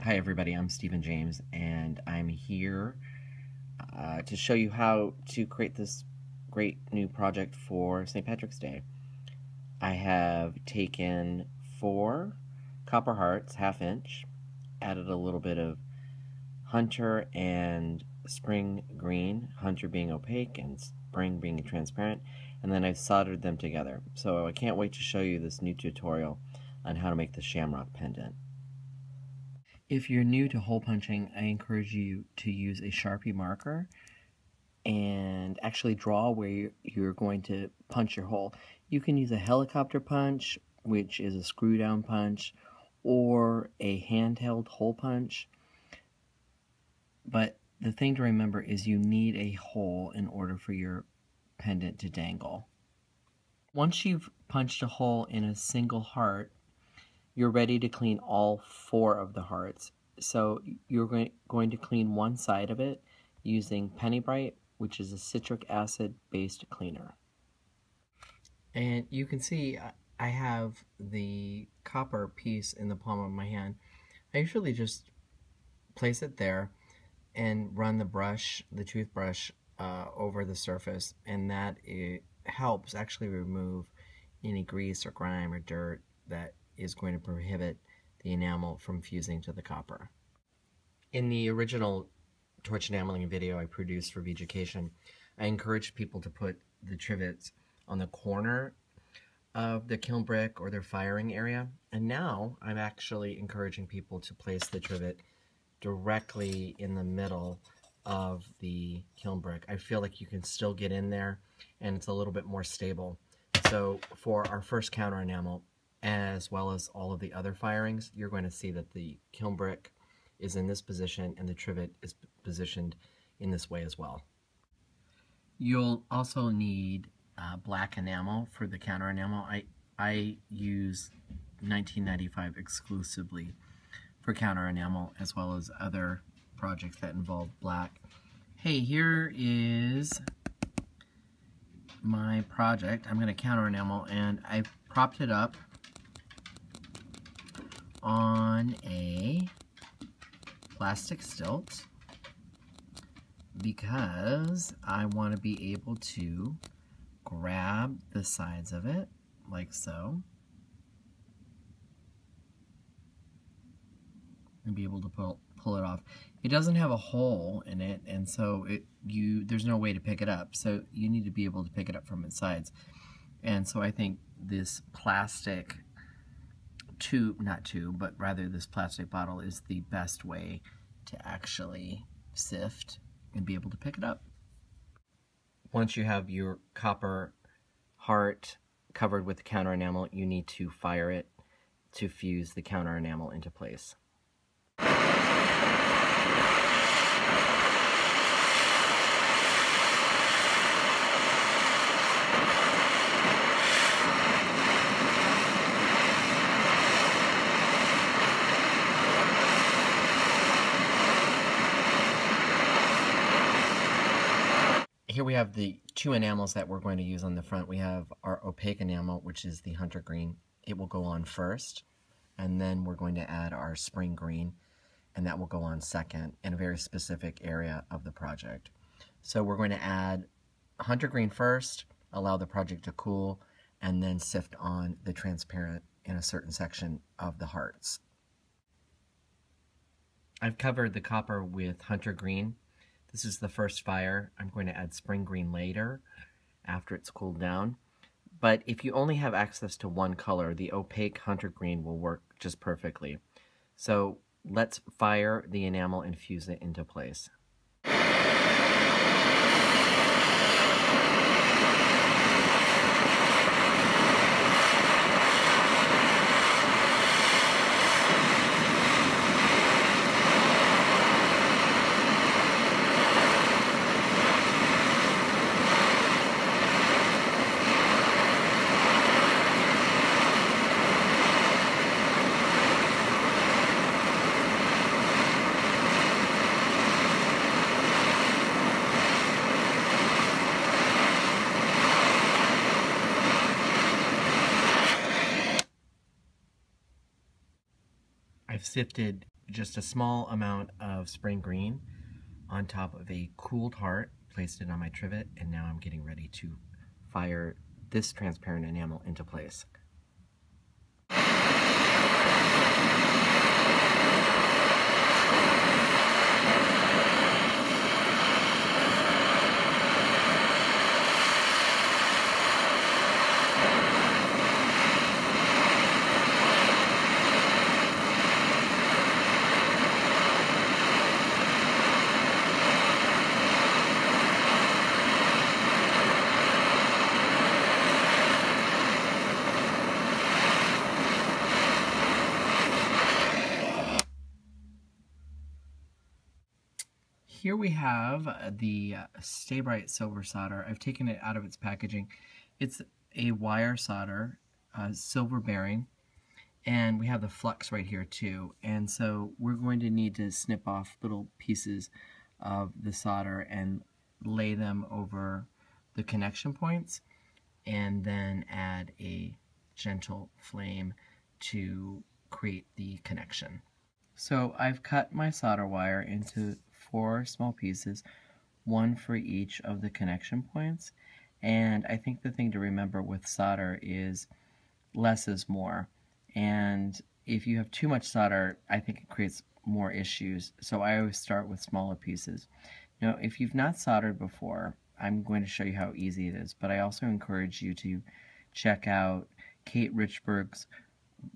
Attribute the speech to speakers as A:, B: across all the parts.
A: Hi everybody, I'm Stephen James and I'm here to show you how to create this great new project for St. Patrick's Day. I have taken 4 copper hearts, 1/2 inch, added a little bit of hunter and spring green, hunter being opaque and spring being transparent, and then I've soldered them together. So I can't wait to show you this new tutorial on how to make the shamrock pendant. If you're new to hole punching, I encourage you to use a Sharpie marker and actually draw where you're going to punch your hole. You can use a helicopter punch, which is a screw down punch, or a handheld hole punch. But the thing to remember is you need a hole in order for your pendant to dangle. Once you've punched a hole in a single heart, you're ready to clean all 4 of the hearts. So you're going to clean one side of it using Penny Bright, which is a citric acid based cleaner. And you can see I have the copper piece in the palm of my hand. I usually just place it there and run the toothbrush over the surface, and that it helps actually remove any grease or grime or dirt that is going to prohibit the enamel from fusing to the copper. In the original torch enameling video I produced for Vegecation, I encouraged people to put the trivets on the corner of the kiln brick or their firing area, and now I'm actually encouraging people to place the trivet directly in the middle of the kiln brick. I feel like you can still get in there and it's a little bit more stable. So for our first counter enamel, as well as all of the other firings, you're going to see that the kiln brick is in this position and the trivet is positioned in this way as well. You'll also need black enamel for the counter enamel. I use 1995 exclusively for counter enamel, as well as other projects that involve black. Hey, here is my project. I'm going to counter enamel, and I've propped it up on a plastic stilt because I want to be able to grab the sides of it like so and be able to pull it off. It doesn't have a hole in it, and so there's no way to pick it up, so you need to be able to pick it up from its sides. And so I think this plastic this plastic bottle is the best way to actually sift and be able to pick it up. Once you have your copper heart covered with counter enamel, you need to fire it to fuse the counter enamel into place. Here we have the 2 enamels that we're going to use on the front. We have our opaque enamel, which is the hunter green. It will go on first, and then we're going to add our spring green, and that will go on second in a very specific area of the project. So we're going to add hunter green first, allow the project to cool, and then sift on the transparent in a certain section of the hearts. I've covered the copper with hunter green. This is the first fire. I'm going to add spring green later after it's cooled down. But if you only have access to one color, the opaque hunter green will work just perfectly. So let's fire the enamel and fuse it into place. I've sifted just a small amount of spring green on top of a cooled heart, placed it on my trivet, and now I'm getting ready to fire this transparent enamel into place. Here we have the Stay Bright silver solder. I've taken it out of its packaging. It's a wire solder, silver bearing, and we have the flux right here too. And so we're going to need to snip off little pieces of the solder and lay them over the connection points, and then add a gentle flame to create the connection. So I've cut my solder wire into 4 small pieces, 1 for each of the connection points. And I think the thing to remember with solder is less is more. And if you have too much solder, I think it creates more issues. So I always start with smaller pieces. Now, if you've not soldered before, I'm going to show you how easy it is, but I also encourage you to check out Kate Richberg's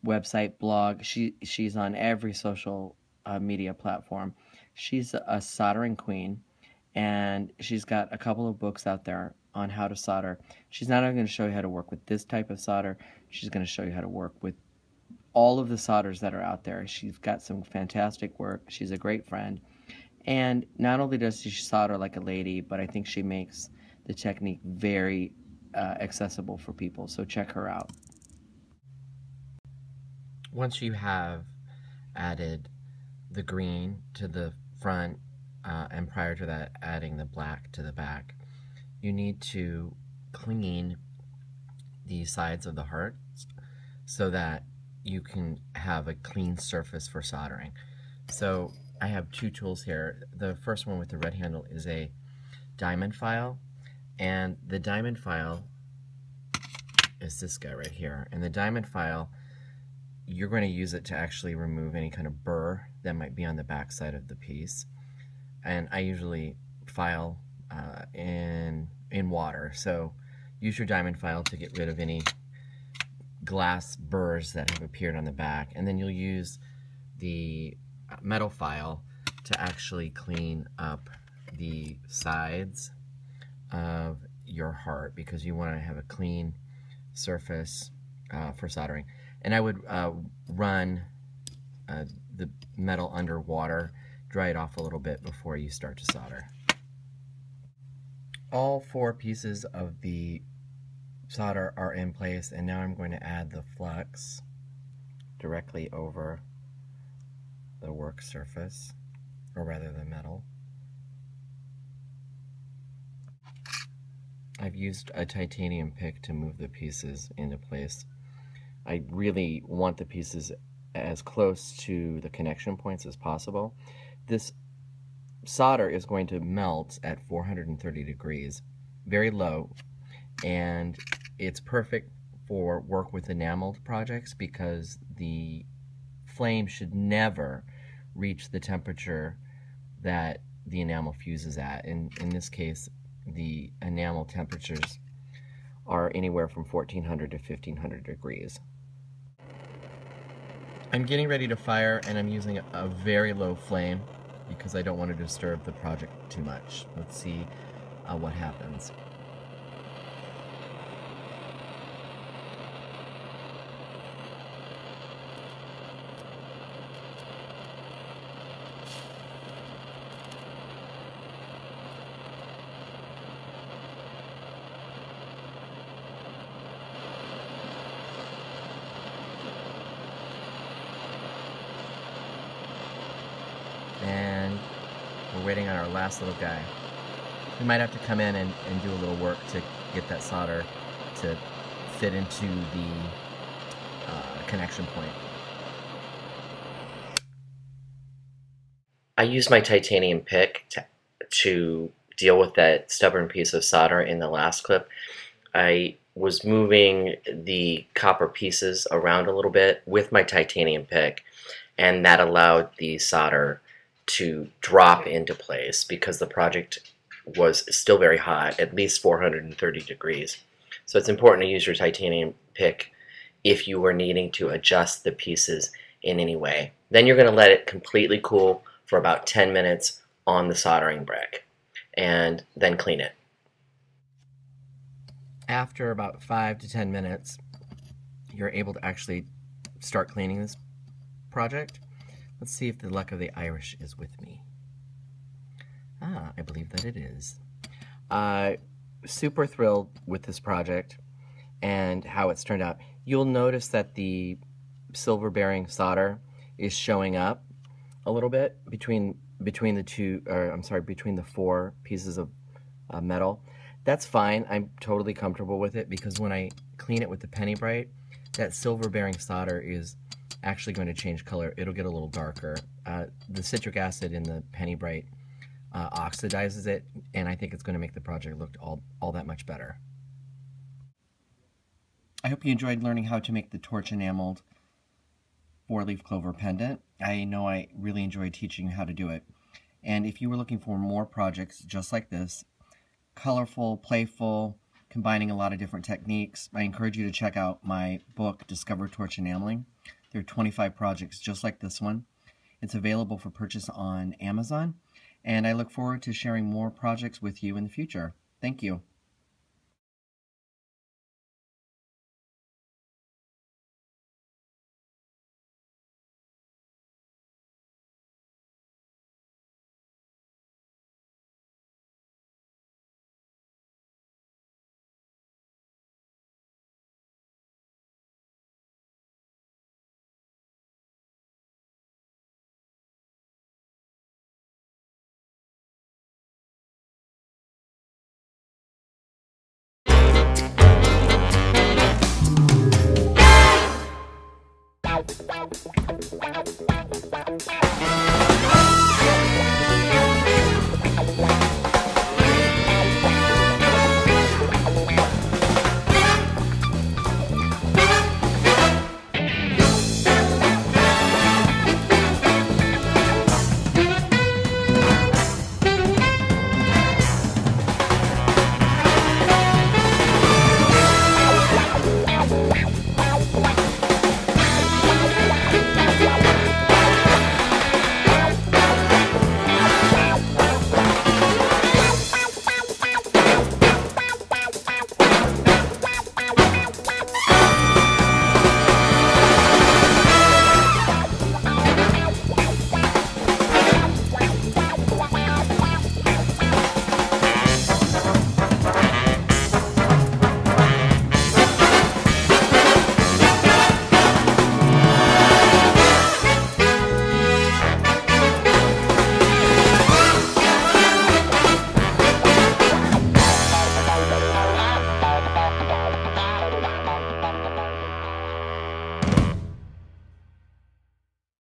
A: website, blog. She's on every social media platform. She's a soldering queen, and she's got a couple of books out there on how to solder. She's not only going to show you how to work with this type of solder, she's going to show you how to work with all of the solders that are out there. She's got some fantastic work. She's a great friend. And not only does she solder like a lady, but I think she makes the technique very accessible for people. So check her out. Once you have added the green to the front, and prior to that adding the black to the back, you need to clean the sides of the hearts so that you can have a clean surface for soldering. So I have 2 tools here. The first one with the red handle is a diamond file, and the diamond file is this guy right here. And the diamond file, you're going to use it to actually remove any kind of burr that might be on the back side of the piece. And I usually file in water, so use your diamond file to get rid of any glass burrs that have appeared on the back, and then you'll use the metal file to actually clean up the sides of your heart, because you want to have a clean surface for soldering. And I would run the metal under water, dry it off a little bit before you start to solder. All 4 pieces of the solder are in place, and now I'm going to add the flux directly over the work surface, or rather the metal. I've used a titanium pick to move the pieces into place. I really want the pieces as close to the connection points as possible. This solder is going to melt at 430 degrees, very low, and it's perfect for work with enameled projects because the flame should never reach the temperature that the enamel fuses at. In this case, the enamel temperatures are anywhere from 1400 to 1500 degrees. I'm getting ready to fire, and I'm using a very low flame because I don't want to disturb the project too much. Let's see what happens. And we're waiting on our last little guy. We might have to come in and do a little work to get that solder to fit into the connection point.
B: I used my titanium pick to deal with that stubborn piece of solder in the last clip. I was moving the copper pieces around a little bit with my titanium pick, and that allowed the solder to drop into place because the project was still very hot, at least 430 degrees. So it's important to use your titanium pick if you were needing to adjust the pieces in any way. Then you're going to let it completely cool for about 10 minutes on the soldering brick, and then clean it.
A: After about 5 to 10 minutes, you're able to actually start cleaning this project. Let's see if the luck of the Irish is with me. I believe that it is. Super thrilled with this project and how it's turned out. You'll notice that the silver bearing solder is showing up a little bit between the four pieces of metal. That's fine. I'm totally comfortable with it because when I clean it with the Penny Bright, that silver bearing solder is actually going to change color. It'll get a little darker. The citric acid in the Penny Bright oxidizes it, and I think it's going to make the project look all that much better. I hope you enjoyed learning how to make the torch enameled 4-leaf clover pendant. I know I really enjoyed teaching you how to do it. And if you were looking for more projects just like this, colorful, playful, combining a lot of different techniques, I encourage you to check out my book, Discover Torch Enameling. There are 25 projects just like this one. It's available for purchase on Amazon, and I look forward to sharing more projects with you in the future. Thank you.
C: Wow.